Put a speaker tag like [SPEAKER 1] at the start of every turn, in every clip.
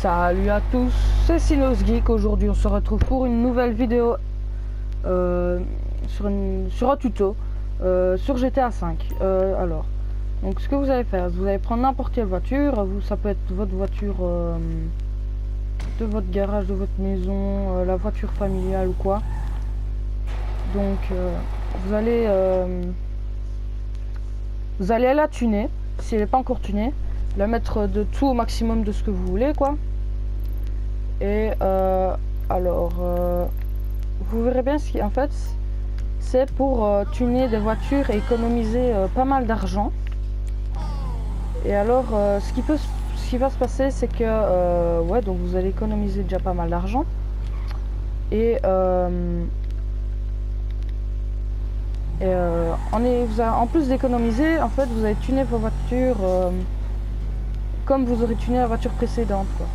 [SPEAKER 1] Salut à tous, c'est Sinos Geek. Aujourd'hui on se retrouve pour une nouvelle vidéo sur un tuto sur GTA 5. Alors, donc ce que vous allez faire, vous allez prendre n'importe quelle voiture, ça peut être votre voiture de votre garage, de votre maison, la voiture familiale ou quoi. Donc vous allez la tuner, si elle n'est pas encore tunée, la mettre de tout au maximum de ce que vous voulez quoi. Et alors vous verrez bien ce qui en fait c'est pour tuner des voitures et économiser pas mal d'argent. Et alors ce qui va se passer c'est que ouais, donc vous allez économiser déjà pas mal d'argent et en plus d'économiser, en fait vous allez tuner vos voitures comme vous aurez tuné la voiture précédente quoi.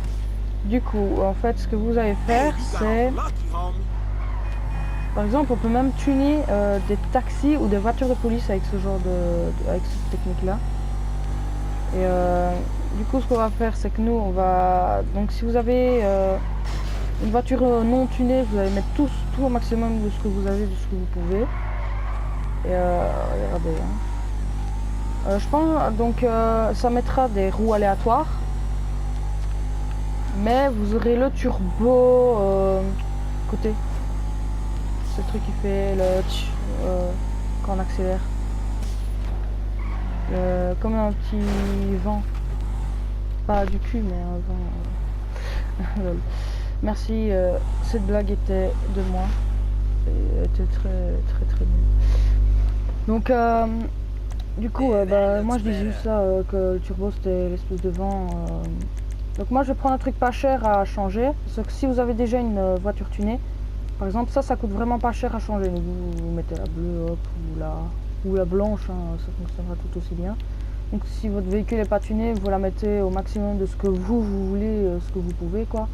[SPEAKER 1] Du coup, en fait, ce que vous allez faire, c'est... Par exemple, on peut même tuner des taxis ou des voitures de police avec ce genre avec cette technique-là. Et du coup, ce qu'on va faire, c'est que nous, on va... Donc, si vous avez une voiture non tunée, vous allez mettre tout au maximum de ce que vous avez, de ce que vous pouvez. Et regardez. Hein. Je pense, donc, ça mettra des roues aléatoires. Mais vous aurez le turbo côté. Ce truc qui fait le quand on accélère. Comme un petit vent. Pas du cul mais un vent. Merci, cette blague était de moi. Elle était très nulle. Donc du coup bah, moi je disais juste ça que le turbo c'était l'espèce de vent. Donc moi je vais prendre un truc pas cher à changer, parce que si vous avez déjà une voiture tunée, par exemple ça coûte vraiment pas cher à changer, mais vous mettez la bleue hop, ou la blanche, hein, ça fonctionnera tout aussi bien. Donc si votre véhicule n'est pas tuné, vous la mettez au maximum de ce que vous voulez, ce que vous pouvez quoi.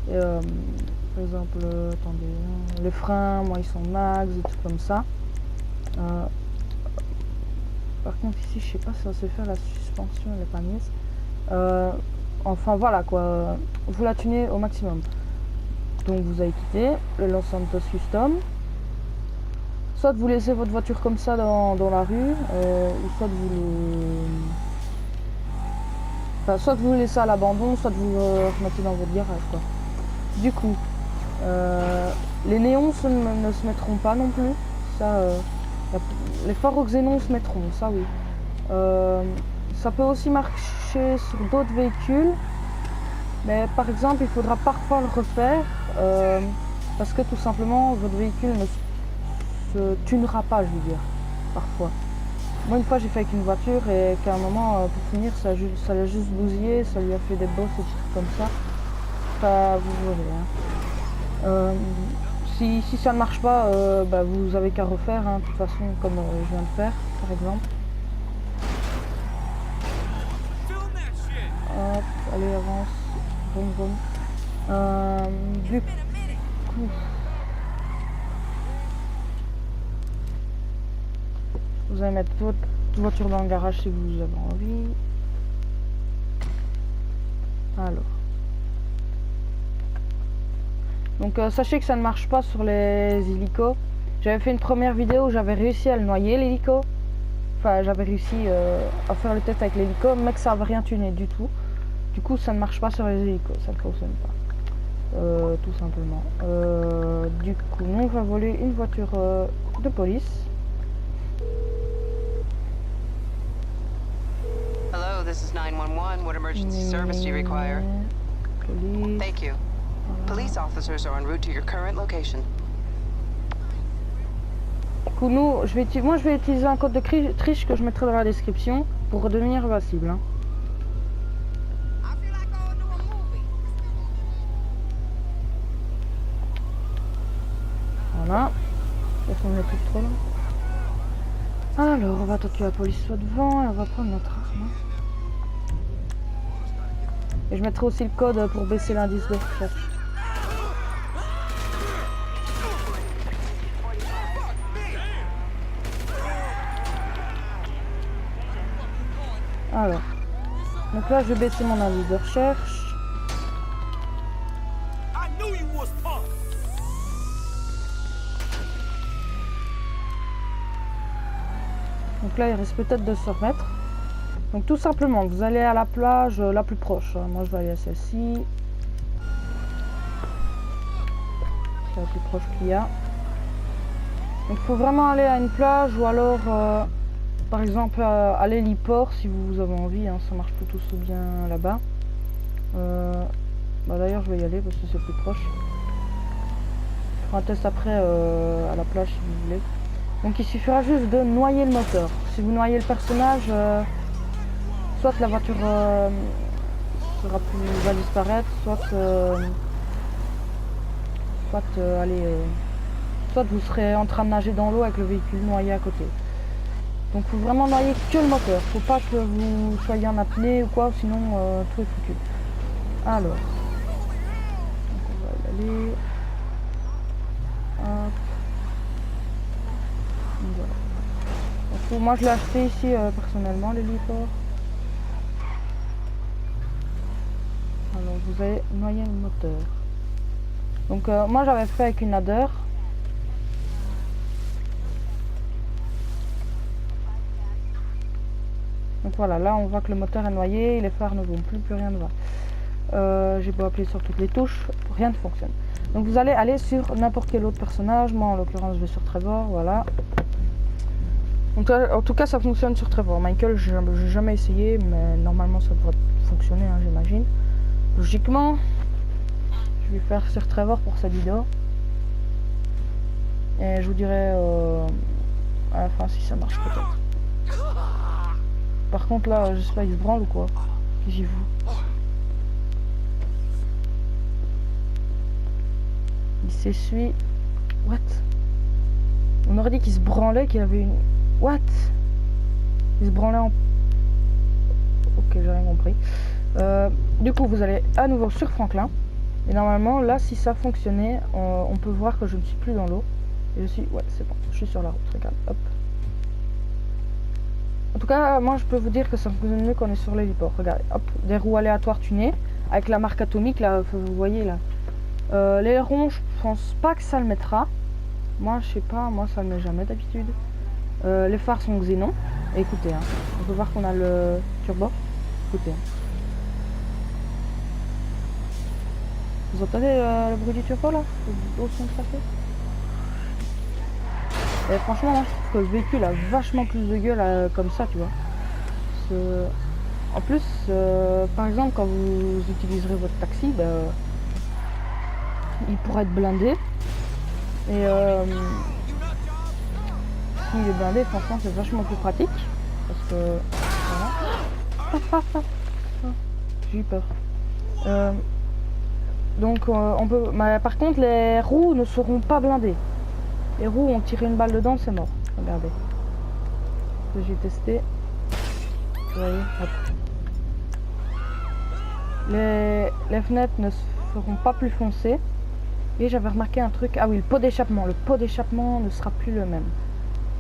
[SPEAKER 1] Et, par exemple, attendez, hein, les freins, moi ils sont max, des trucs comme ça. Par contre ici je sais pas si ça sait faire la suspension, elle est pas mise. Enfin voilà quoi, vous la tunez au maximum. Donc vous allez quitter le Los Santos Custom. Soit vous laissez votre voiture comme ça dans la rue, ou soit soit vous le laissez à l'abandon, soit vous le remettez dans votre garage quoi. Du coup, les néons ne se mettront pas non plus. Ça, les phares au xénon se mettront, ça oui. Ça peut aussi marcher sur d'autres véhicules, mais par exemple il faudra parfois le refaire parce que tout simplement votre véhicule ne se tunera pas, je veux dire, parfois. Moi une fois j'ai fait avec une voiture et qu'à un moment pour finir ça l'a juste bousillé, ça lui a fait des bosses et des trucs comme ça. Enfin, vous verrez. Hein. Si ça ne marche pas, bah, vous avez qu'à refaire, hein, de toute façon comme je viens de faire par exemple. Hop, allez avance, boum boum. Du coup, vous allez mettre votre voiture dans le garage si vous avez envie. Alors, donc sachez que ça ne marche pas sur les hélicos. J'avais fait une première vidéo où j'avais réussi à le noyer l'hélico. Enfin, j'avais réussi à faire le test avec l'hélico, mais que ça n'avait rien tuné du tout. Du coup, ça ne marche pas sur les hélicos, ça ne fonctionne pas. Tout simplement. Du coup, nous, on va voler une voiture de police.
[SPEAKER 2] Hello, this is 911. What emergency service do you require?
[SPEAKER 1] Police.
[SPEAKER 2] Thank you. Police officers are en route to your current location.
[SPEAKER 1] Du coup, nous, moi, je vais utiliser un code de triche que je mettrai dans la description pour redevenir invincible. Hein. Voilà. On est plus trop là. Alors, on va attendre que la police soit devant et on va prendre notre arme. Et je mettrai aussi le code pour baisser l'indice de recherche. Alors, donc là je vais baisser mon indice de recherche. Donc là, il risque peut-être de se remettre. Donc tout simplement, vous allez à la plage la plus proche. Moi, je vais aller à celle-ci. C'est la plus proche qu'il y a. Donc il faut vraiment aller à une plage ou alors, par exemple, à l'héliport si vous avez envie. Hein, ça marche plutôt bien là-bas. Bah, d'ailleurs, je vais y aller parce que c'est plus proche. Je ferai un test après à la plage si vous voulez. Donc il suffira juste de noyer le moteur. Si vous noyez le personnage, soit la voiture va disparaître, soit soit vous serez en train de nager dans l'eau avec le véhicule noyé à côté. Donc il faut vraiment noyer que le moteur. Faut pas que vous soyez en apnée ou quoi, sinon tout est foutu. Alors, donc on va y aller. Hop. Voilà. Donc, moi je l'ai acheté ici personnellement l'héliport. Alors vous allez noyer le moteur. Donc moi j'avais fait avec une ladder. Donc voilà, là on voit que le moteur est noyé, les phares ne vont plus rien ne va. J'ai beau appuyer sur toutes les touches, rien ne fonctionne. Donc vous allez aller sur n'importe quel autre personnage. Moi en l'occurrence je vais sur Trevor, voilà. Donc, en tout cas ça fonctionne sur Trevor. Michael j'ai jamais essayé, mais normalement ça devrait fonctionner, hein, j'imagine. Logiquement, je vais faire sur Trevor pour cette vidéo. Et je vous dirai à la fin si ça marche peut-être. Par contre là, je sais pas, il se branle ou quoi? Qu'est-ce qu'il fout? Il s'essuie. What? On aurait dit qu'il se branlait, qu'il avait une... What? Il se branlait en... Ok, j'ai rien compris. Du coup, vous allez à nouveau sur Franklin. Et normalement, là, si ça fonctionnait, on peut voir que je ne suis plus dans l'eau. Et je suis... Ouais, c'est bon. Je suis sur la route. Regarde. Hop. En tout cas, moi, je peux vous dire que ça fonctionne mieux quand on est sur l'héliport. Regardez. Hop. Des roues aléatoires tunées. Avec la marque atomique, là, vous voyez, là. L'aileron, je pense pas que ça le mettra. Moi, je sais pas. Moi, ça le met jamais d'habitude. Les phares sont xénon. Et écoutez, hein, on peut voir qu'on a le turbo. Écoutez. Hein. Vous entendez le bruit du turbo là? Le son que ça fait? Et franchement, moi, je trouve que le véhicule a vachement plus de gueule comme ça, tu vois. En plus, par exemple, quand vous utiliserez votre taxi, bah, il pourra être blindé. Et s'il est blindé, franchement, c'est vachement plus pratique. Parce que... Voilà. J'ai eu peur. Donc on peut. Mais par contre les roues ne seront pas blindées. Les roues ont tiré une balle dedans, c'est mort. Regardez. J'ai testé. Vous voyez, hop. Les fenêtres ne seront pas plus foncées. Et j'avais remarqué un truc. Ah oui, le pot d'échappement. Le pot d'échappement ne sera plus le même.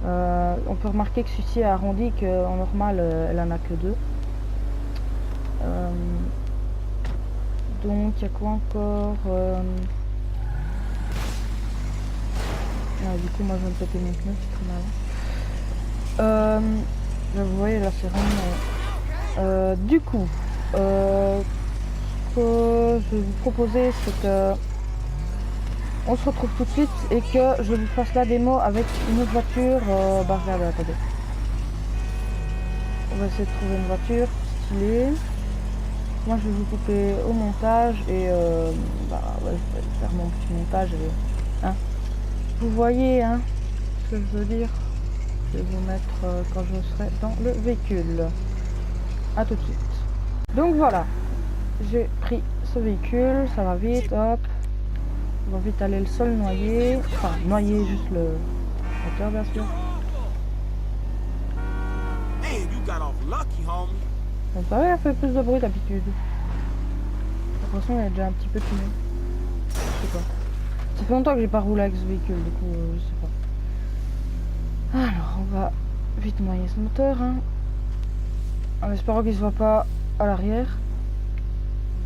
[SPEAKER 1] On peut remarquer que celui-ci est arrondi, qu'en normal elle en a que deux. Donc il y a quoi encore du coup moi je vais me péter mes pneus, c'est très mal. Vous voyez là c'est vraiment... du coup ce que je vais vous proposer c'est que on se retrouve tout de suite et que je vous fasse la démo avec une autre voiture. Bah regardez, attendez. On va essayer de trouver une voiture stylée. Moi je vais vous couper au montage et bah ouais, je vais faire mon petit montage et, hein. Vous voyez hein, ce que je veux dire. Je vais vous mettre quand je serai dans le véhicule. A tout de suite. Donc voilà, j'ai pris ce véhicule, ça va vite, hop. On va vite aller le sol noyer, enfin noyer juste le moteur bien sûr. Donc ça va, elle fait plus de bruit d'habitude. De toute façon, il est déjà un petit peu tuné. Je sais pas. Ça fait longtemps que j'ai pas roulé avec ce véhicule, du coup, je sais pas. Alors, on va vite noyer ce moteur, hein. En espérant qu'il ne soit pas à l'arrière.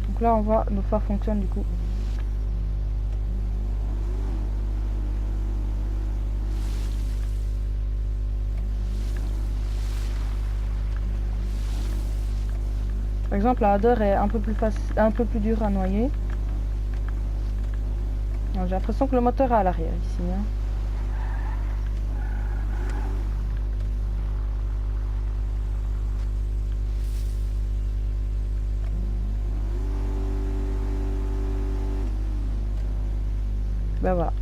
[SPEAKER 1] Donc là, on voit, nos phares fonctionnent du coup. Par exemple, la Hadder est un peu plus dure à noyer. J'ai l'impression que le moteur est à l'arrière ici. Hein. Ben voilà.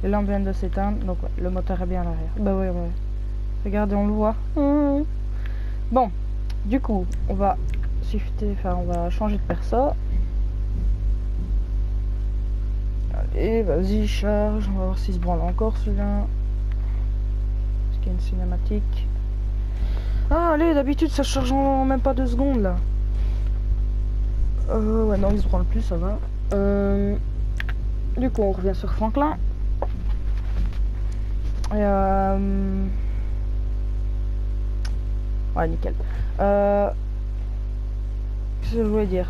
[SPEAKER 1] Les lampes viennent de s'éteindre, donc ouais, le moteur est bien à l'arrière. Ben ouais, ouais. Regardez, on le voit. Bon, du coup, on va shifter, enfin on va changer de perso. Allez, vas-y, charge. On va voir s'il se branle encore celui-là. Est-ce qu'il y a une cinématique? Ah, allez, d'habitude ça charge en même pas 2 secondes là. Ouais, non, il se branle plus, ça va. Du coup, on revient sur Franklin. Et ouais, nickel. Qu'est-ce que je voulais dire?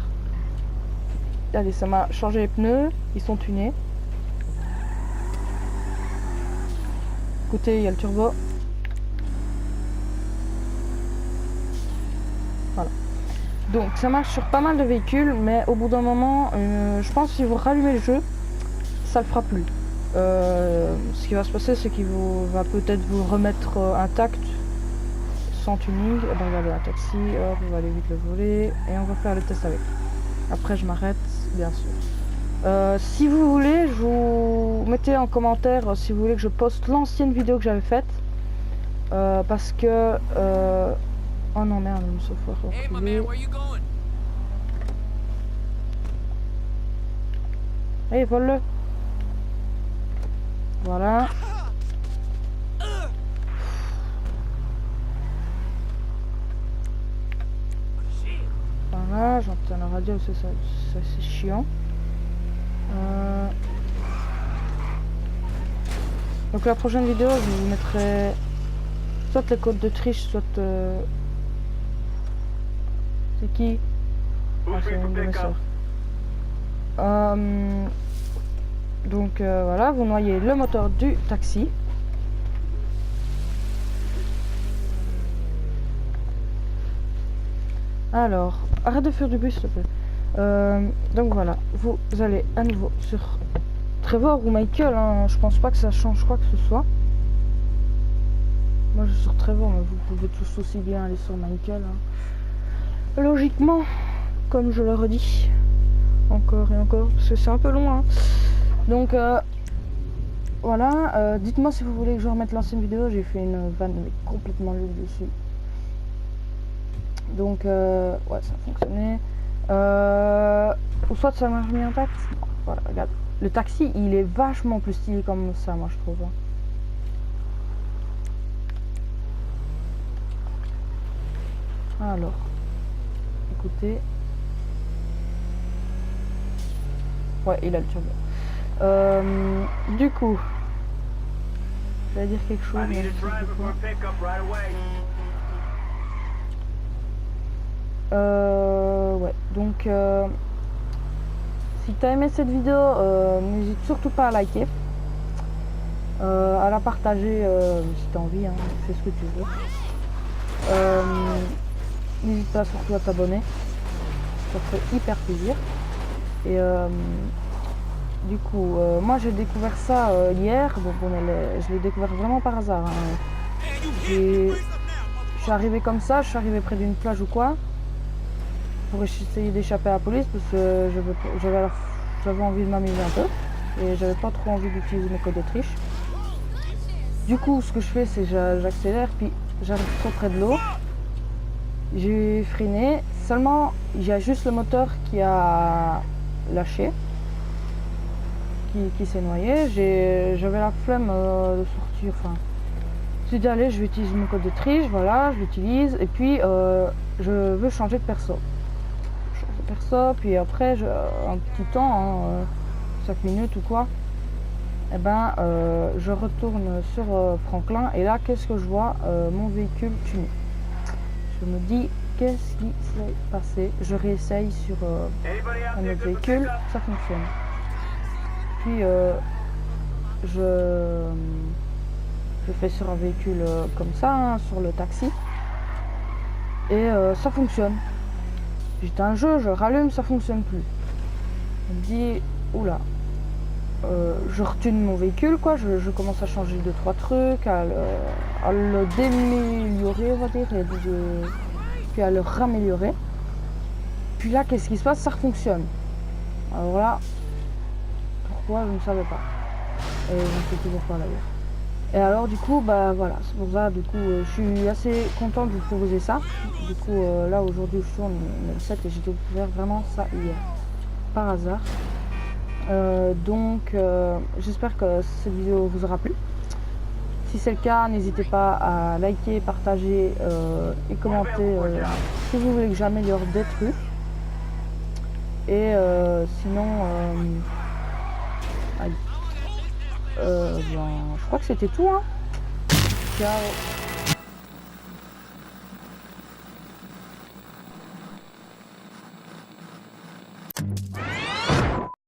[SPEAKER 1] Allez, ça m'a changé les pneus. Ils sont tunés. Écoutez, il y a le turbo. Voilà. Donc, ça marche sur pas mal de véhicules, mais au bout d'un moment, je pense que si vous rallumez le jeu, ça le fera plus. Ce qui va se passer, c'est qu'il va peut-être vous remettre intact sans tuning. Ben, regardez, un taxi, hop, on va aller vite le voler et on va faire le test avec. Après, je m'arrête, bien sûr. Si vous voulez, je vous mettez en commentaire si vous voulez que je poste l'ancienne vidéo que j'avais faite. Parce que... Oh non, merde, je me suis fait reculer. Allez, vole-le. Voilà. Voilà, j'entends la radio, c'est chiant. Donc la prochaine vidéo, je vous mettrai soit les codes de triche, soit... C'est qui? Ah, c'est une de mes soeurs. Donc voilà, vous noyez le moteur du taxi. Alors, arrête de faire du bruit s'il te plaît. Donc voilà, vous allez à nouveau sur Trevor ou Michael, hein, je pense pas que ça change quoi que ce soit. Moi je suis sur Trevor, mais vous pouvez tous aussi bien aller sur Michael. Hein. Logiquement, comme je le redis, encore et encore, parce que c'est un peu long. Hein. Donc voilà, dites-moi si vous voulez que je remette l'ancienne vidéo, j'ai fait une vanne mais complètement nulle dessus. Donc ouais, ça a fonctionné. Ou soit ça m'a remis intact. Voilà, regarde. Le taxi, il est vachement plus stylé comme ça, moi je trouve. Alors, écoutez. Ouais, il a le turbo. Du coup, je vais dire quelque chose. Ouais, donc si t'as aimé cette vidéo, n'hésite surtout pas à liker, à la partager si t'as envie, hein, fais ce que tu veux. N'hésite pas surtout à t'abonner, ça fait hyper plaisir. Et du coup, moi j'ai découvert ça hier, donc je l'ai découvert vraiment par hasard. Hein. Je suis arrivé comme ça, je suis arrivé près d'une plage ou quoi, pour essayer d'échapper à la police parce que j'avais envie de m'amuser un peu et j'avais pas trop envie d'utiliser mes codes de triche. Du coup, ce que je fais, c'est j'accélère, puis j'arrive trop près de l'eau. J'ai freiné, seulement il y a juste le moteur qui a lâché, qui s'est noyé. J'avais la flemme de sortir, enfin, j'ai dit allez, je vais utiliser mon code de triche, voilà, je l'utilise, et puis je veux changer de perso. Puis après, un petit temps, hein, 5 minutes ou quoi, et ben, je retourne sur Franklin, et là, qu'est-ce que je vois? Mon véhicule tuné. Je me dis, qu'est-ce qui s'est passé? Je réessaye sur un autre véhicule, ça fonctionne. Puis, je fais sur un véhicule comme ça, hein, sur le taxi, et ça fonctionne. J'étais un jeu, je rallume, ça fonctionne plus. Je me dis, oula. Je retune mon véhicule, quoi. Je commence à changer 2-3 trucs, à le déméliorer, on va dire, puis à le raméliorer. Puis là, qu'est-ce qui se passe? Ça refonctionne. Alors là, pourquoi, je ne savais pas. Et je ne sais toujours pas d'ailleurs. Et alors du coup, bah voilà, c'est pour ça, du coup, je suis assez content de vous proposer ça. Du coup, là aujourd'hui, je tourne le 7 et j'ai découvert vraiment ça hier, par hasard. Donc, j'espère que cette vidéo vous aura plu. Si c'est le cas, n'hésitez pas à liker, partager et commenter si vous voulez que j'améliore des trucs. Et sinon, aïe. Ben, je crois que c'était tout, hein. Ciao.